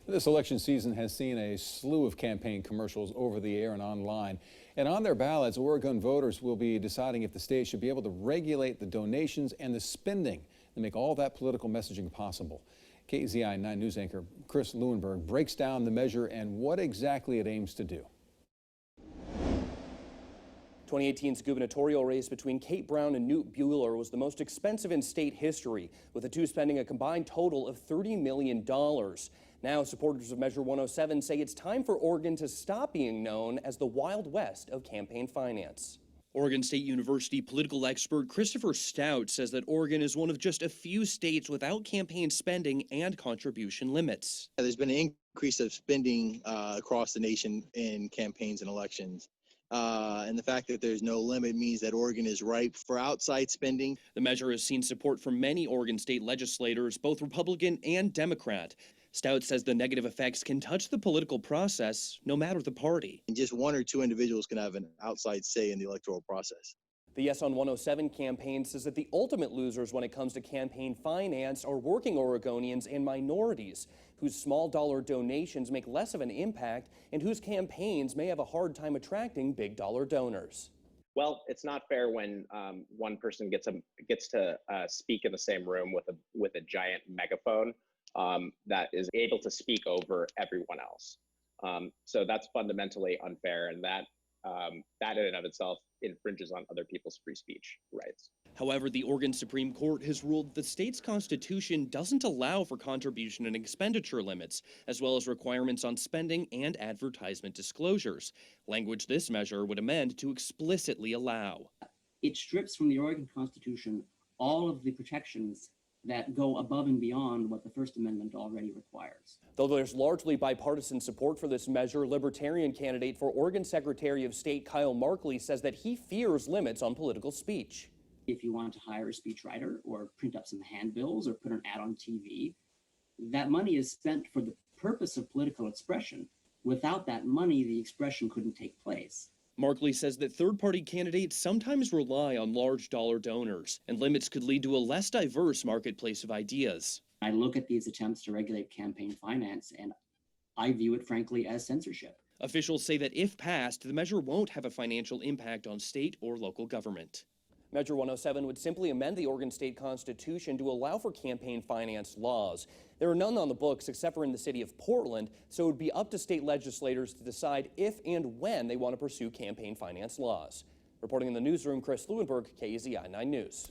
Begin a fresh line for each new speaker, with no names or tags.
This election season has seen a slew of campaign commercials over the air and online. And on their ballots, Oregon voters will be deciding if the state should be able to regulate the donations and the spending to make all that political messaging possible. KEZI 9 News anchor Chris Lewinberg breaks down the measure and what exactly it aims to do.
2018's gubernatorial race between Kate Brown and Newt Bueller was the most expensive in state history, with the two spending a combined total of $30 million. Now, supporters of Measure 107 say it's time for Oregon to stop being known as the Wild West of campaign finance. Oregon State University political expert Christopher Stout says that Oregon is one of just a few states without campaign spending and contribution limits.
There's been an increase of spending across the nation in campaigns and elections. And the fact that there's no limit means that Oregon is ripe for outside spending.
The measure has seen support from many Oregon state legislators, both Republican and Democrat. Stout says the negative effects can touch the political process, no matter the party.
And just one or two individuals can have an outside say in the electoral process.
The Yes on 107 campaign says that the ultimate losers when it comes to campaign finance are working Oregonians and minorities, whose small dollar donations make less of an impact and whose campaigns may have a hard time attracting big dollar donors.
Well, it's not fair when one person gets to speak in the same room with a giant megaphone that is able to speak over everyone else. So that's fundamentally unfair, and that in and of itself infringes on other people's free speech rights.
However, the Oregon Supreme Court has ruled the state's constitution doesn't allow for contribution and expenditure limits, as well as requirements on spending and advertisement disclosures, language this measure would amend to explicitly allow.
It strips from the Oregon Constitution all of the protections that go above and beyond what the First Amendment already requires.
Though there's largely bipartisan support for this measure, Libertarian candidate for Oregon Secretary of State Kyle Markley says that he fears limits on political speech.
If you want to hire a speechwriter or print up some handbills or put an ad on TV, that money is spent for the purpose of political expression. Without that money, the expression couldn't take place.
Markley says that third-party candidates sometimes rely on large dollar donors, and limits could lead to a less diverse marketplace of ideas.
I look at these attempts to regulate campaign finance, and I view it, frankly, as censorship.
Officials say that if passed, the measure won't have a financial impact on state or local government. Measure 107 would simply amend the Oregon State Constitution to allow for campaign finance laws. There are none on the books except for in the city of Portland, so it would be up to state legislators to decide if and when they want to pursue campaign finance laws. Reporting in the newsroom, Chris Lewinberg, KEZI 9 News.